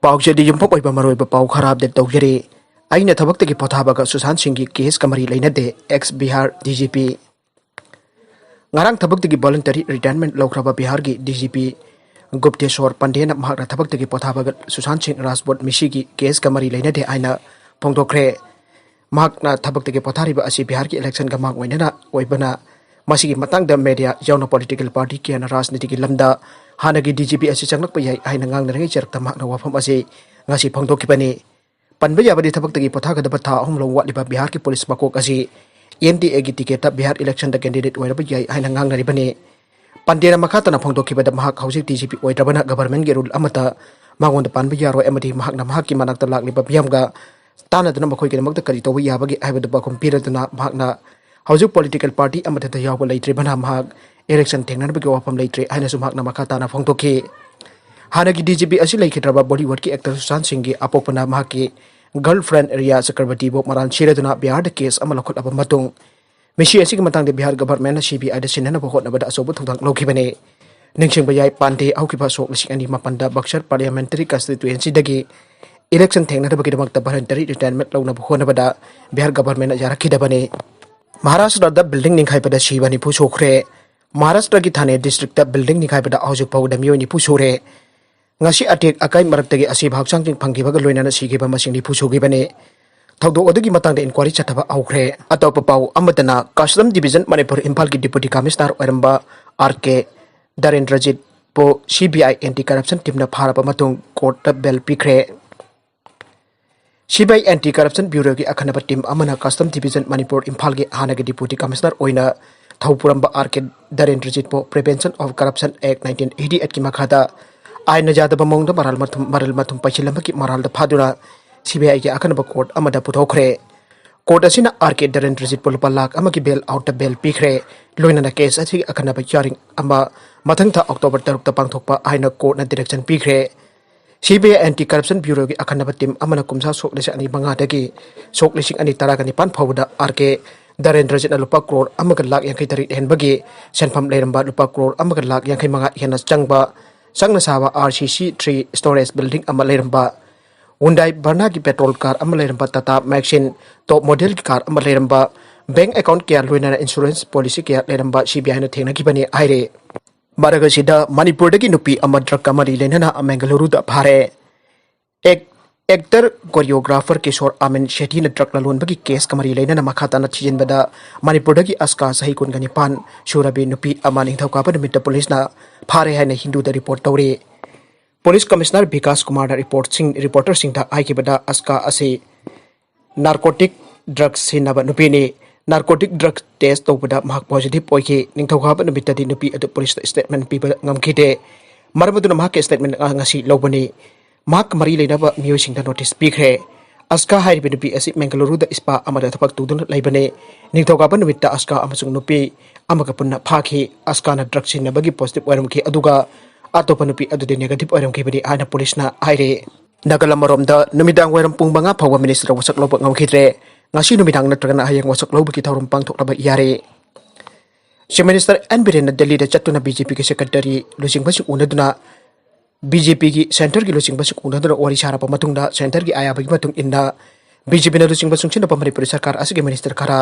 पाउचेदी युम्फक ओइबा मरोइबा पाउ खराब दे तौजरी आइना थबक्तगी पोथाबगा सुशांत सिंह की केस कमरी लेनदे एक्स बिहार डीजीपी ngarang थबक्तगी वॉलंटरी रिटायरमेंट लौख्रबा बिहार की डीजीपी गुप्तेश्वर पंडेन महकना थबक्तगी पोथाबगा सुशांत सिंह राजपूत मिसी की केस कमरी लेनदे आइना फोंदोखरे महकना थबक्तगी पोथारिबा असि बिहार की इलेक्शन का मांग ओइनना ओइबना मसिगी मतंग द मीडिया यावना पॉलिटिकल पार्टी के राजनीति की लमदा हानगी डीजीपी असि चंगलक पय आइना ngangnarngi चरकता महकना वाफम असि ngasi फोंदोखिबनी पनबा याबदी थबक्तगी पोथागदबा था अहुम लो वालिबा बिहार की पुलिस मकोक असि एनडीए की टिकेट बिहार इलेक्शन द कैंडिडेट ओइरबा याई हाइना ngangnaribani पंडेना मखातना फोंदोखिबदा महक हौजिक डीजीपी ओइद्रबना गवर्नमेंट के रूल अमता मांगोंद पानबा यारो एमदी महकना महककी मनाक्ता लाक्लिबा बियामगा तानदना मखोइगे नमक्ता करि तोबा याबगी हाइबदु बाखुम पिरदना महकना हौजिक पॉलिटिकल पार्टी अमता यावबा लैत्रिबना महक इलेक्शन थेंगनबगी वाफम लैत्रि हाइनासु महकना मखाताना फोंदोखि हानगी डीजीपी असि लैखिद्रबा बॉलीवुड की एक्टर सुशांत सिंह की अपोपना महककी गर्लफ्रेंड रिया चक्रवर्ती बो मरान सिरदुना बिहार केस अमा लखोटलबा मतुंग मिसी असि मतंग बिहार गवर्नमेंट सीबीआई द सिननबा होटनबदा असोब थुदांग लौखिबने निंगसिंगबा याई पांडे औखिबा सोक लिसिंग अनि मपनदा बक्सर पार्लियामेंटरी कंस्टिट्युएंसी दगी इलेक्शन थेंगनबगी दमक्ता वॉलंटरी रिटायरमेंट लौनबा होनबदा बिहार गवर्नमेंट यारखिदबने महाराष्ट्र द बिल्डिंग निखाइबदा शिवा निफु सोखरे महाराष्ट्र की थाने डिस्ट्रिक्ट बिल्डिंग निखाइबदा हौजिक फाउदा मियोय निफु सोरे ngasi atek akai maraktagi asi bhaksang ting phanggibaga loinana sigiba masing nifu sugibane thawdok adagi matangda inquiry chataba aukhre atopa pau amatana custom division manipur imphal ki deputy commissioner oiramba rk darendrajit po cbi anti corruption team na pharaba matung court ta bel pikre cbi anti corruption bureau ki akhanaba team amana custom division manipur imphal ki hanagi deputy commissioner oina thawpuramba rk darendrajit po prevention of corruption act 1988 ki makhada आईना जादब मौंद मरल मथुम पैसिलमकी moral फादुना CBI के अखनब court अमदा पुथोखरे court असिना RK दरेंद्रजीत पो लुपा लाख अमकी बेल आउट बेल पीखरे लोइना केस असिगी अखनब यारिंग अमा मथंग था अक्टोबर 3 पांथोकपा आईना कोर्ट न डायरेक्शन पीखरे सीबीआई एंटी करप्शन ब्यूरो की अखनब टीम अमना कुमसा सोकलेस अनि मंगादगी सोकलेसिंग अनि तरागनि पान फौबदा आरके दरेंद्रजीत लुपा करोड़ अमक लाख यांखै तरी हेनबगी सेनफम लेरंबा लुपा करोड़ अमक लाख यांखै मंगा हेना चंगबा संगना सावा आरसीसी 3 स्टोरेज बिल्डिंग अमा लेरंबा हुंडई वर्ना की पेट्रोल कार अमा लेरंबा टाटा मैक्सिन टॉप मॉडल की कार अमा लेरंबा बैंक अकाउंट के लोइना इंश्योरेंस पॉलिसी के लेरंबा सीबीआई ने थेंगना की बने आइरे मरगसिदा मणिपुर की नुपी अमा ड्रग कमरी लेना बेंगलुरु दा फारे एक्टर कोरियोग्राफर किशोर आमिन शेट्टी ने ड्रग ललोनबगी केस कमरी लेना मखाताना छिजिनबदा मणिपुर की अस्का सही कुनगनिपान सुरबी नुपी अमा निंगथौकाबा निमित्त पुलिस ना फारे है हिंदू द रिपोर्ट तौरे police commissioner Vikas Kumar reporter Singh आईबदा अस्का असे नार्कोटिक ड्रग्स सिनब नुपीने नार्कोटिक ड्रग्स टेस्ट तौबदा महक पॉजिटिव ओइखे निंगथौकाबा निमित्तदी नुपी अदु पुलिस स्टेटमेंट पीबा ngamkhide मरमदुना महक स्टेटमेंट ngasi लौबनी महक मरी लेनबा मियोसिंग नोटिस पीखरे अस्का हाइबे नुपी असि बेंगलुरु द स्पा अमदा थपक तुदुन लेबने निंगथौकाबा निमित्त अस्का अमसुंग नुपी अमक पुन्ना फाखी अस्का न ड्रग्स सिनबगी पॉजिटिव ओरमखी अदुगा अतोप नुपी अदुदे नेगेटिव ओरमखीबनी आना पुलिस ना हाइरे नगलमरोमदा नुमिदांग वरम पुंग मंगा फौवा मिनिस्टर वसक लोब ngamkhidre ngasi numidaंग नत्रगना hayang वसक लोबकी थौरम पांगथोकलबा यारे chief minister N Biren Delhi द चतुना बीजेपी के सेक्रेटरी लुसिंगबसि उनदुना बीजेपी की सेंटर की लुचिंगबसि उनदुना ओरी सारापा मतुंगदा सेंटर की आयाबगी मतुंग इन्ना बीजेपी न लुचिंगबसुंग सिनपा मणिपुर सरकार असि मिनिस्टर खरा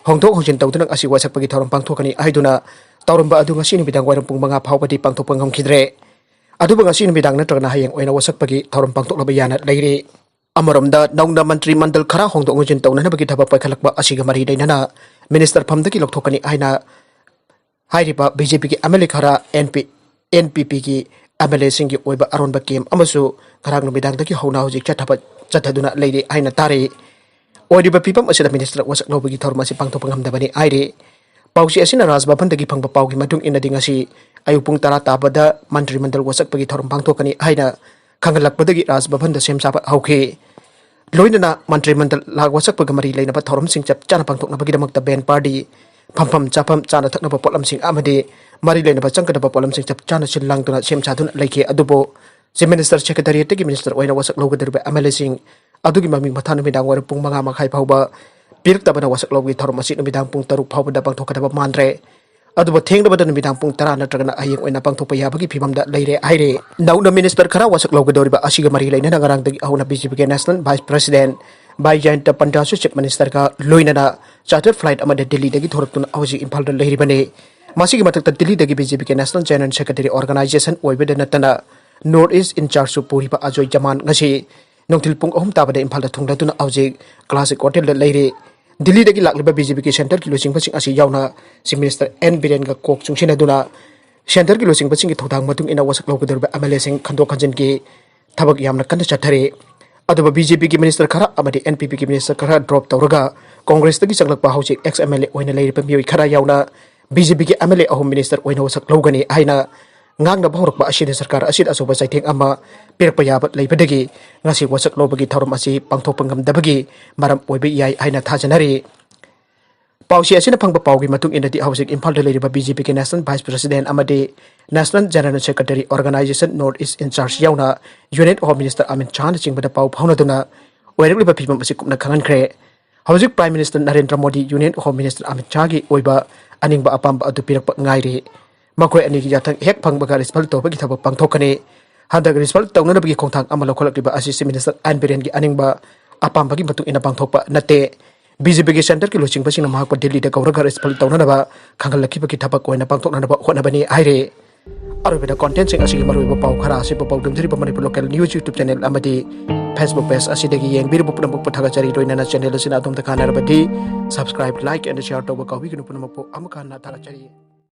होंगथोक होंजिन तौदुना असि वसकपगी थौरम पांगथोकनी आइदुना तौरंबा अदु ngasi numidaंग वरम पुंग मंगा फावबदी पांगथोकपा ngamkhidre अदुबा ngasi numidaंग नत्रगना hayang ओइना वसकपगी थौरम पांगथोकलबा याना लेरे अमरमदा नौना मंत्री मंडल खरा होंगथोक होंजिन तौननबगी थबक पाइखलकबा असिगा मरी दैनना मिनिस्टर फमदगी लौथोकनी आइना हाइरिबा बीजेपी की एमएलए खरा एनपीपी की एमएलए सिंह की ओइबा अरोनबा केम अमसु खरांग numidaंगदगी हौना होजिक चथदुना लेरे आइना तारे ओइरिबा पिपम असिदा मिनिस्टर वसक लौबगी थौरमसि पांगथोकपा ngamdabani आइरे पाउसी असिना राजभवनदगी फंगबा पाउगी मतुंग इनदि ngasi अयुपुंग तरा ताबदा मंत्री मंडल वसकपगी थौरम पांगथोकनी आइना खंगलकपदगी राजभवनद सेमसाबा हौखे लोइनना मंत्री मंडल लाग वसकपगा मरी लेनबा थौरम सिंह चप चाना पांगथोकनबगी दमकता बेन पार्टी फमफम चाफम चाना थकनबा पोलम सिंह अमदे मरी लेनबा चंकदबा पोलम सिंह चप चाना सिललांगदुना सेमसादुना लेखे अदुबो चीफ मिनिस्टर सेक्रेटरीट की मिनिस्टर ओइना वसक लौगदरबा एमएलए सिंह अदुगी ममिंग मथा नुमिदांग वर पुंग मंगा मखाइ फावबा पिरक्तबना वसक लौगी थौरम असि नुमिदांग पुंग 3 फावबदा पांगथोकदबा मानरे अदुबो थेंगदबद नुमिदां पुंग 10 नत्रगना अयेंग ओइना पांगथोकपा याबगी फिबमदा लेरे हाइरे नौना मिनिस्टर खरा वसक लौगदोरिबा असिगा मरि लेना गरांगदगी अहुना बीजेपी के नेशनल वाइस प्रेसिडेंट बाइजयंत पंडासु चीफ मिनिस्टर का लोइनना चार्टर फ्लाइट अमदे दिल्ली दगी थोरक्तुना हौजी इम्फाल दा लेरिबने मासिगी मतकता दिल्ली दगी बीजेपी के नेशनल जनरल सेक्रेटरी ऑर्गेनाइजेशन ओइबदे नतना नॉर्थ ईस्ट इंचार्ज पुरीबा अजोय जमान ngasi नोंथिल पुंग अहुम ताबदे इम्फाल दा थुंगदुना हौजी क्लासिक होटल दा लेरे दिल्ली दगी लाक्लिबा बीजेपी के सेंटर की लोचिंगबसिंग असि यावना चीफ मिनिस्टर एन बिरेन का कोक चुंगसिनदुना सेंटर की लोचिंगबसिंग की थौदांग मतुंग इना वसक लौगदोरिबा एमएलए सिंग खंदोक खंजन की थबक यामना कन्ना चथरे अदुबा बीजेपी की मिनिस्टर खरा अमदि एनपीपी की मिनिस्टर खरा ड्रॉप तौरगा कांग्रेस तगी चंगलकपा हौजी एक्स एमएलए ओइना लेरिबा मियोय खरा यावना बीजेपी के एमएलए अहुम मिनिस्टर ओइना वसक लौगनी आइना ngang na bahorok ba asin sarkar asin asoba saitheng ama pirpa yabat leibadagi ngasi wasak lobagi thorom asi pangthok pangam dabagi maram oibe yai aina thajanari pausi asina phangba paugi matung inadi housing imphal de leiriba BJP ke national vice president amadi national general secretary organization north east in charge yauna unit home minister amin chan chingbada pau phauna duna oirek liba phibam asi kupna khangan khre housing prime minister narendra modi unit home minister amin chagi oiba aningba apamba adu pirak ngairi मकोई अनी की याथंग हेक फंगबगा रिस्पल तोबगी थबक पांगथोकने हदग रिस्पल तौननबगी खोंथांग अमल खोलकलिबा assistant minister N villain की अनिंगबा अपामबगी मतुंग इना पांगथोकपा नते BJP के centre की लोचिंगबसिंग महाक दिल्ली द गौरगा रिस्पल तौननबा खांगलखिबगी थबक ओइना पांगथोकनबा होनबनी आइरे अरबेदा कंटेंट सिंग असिगी मरुइबा पाउ खरा असि पाउ दमजरिबा Manipur local news YouTube channel अमदी फेसबुक पेज असिदगी येंगबिरबु पुनमक पथागा चरी रोइना चैनल असिना अदोम तखानरबदी सब्सक्राइब लाइक एंड शेयर तोबा कौबी कुनुपुनमक अमकाना थागा चरी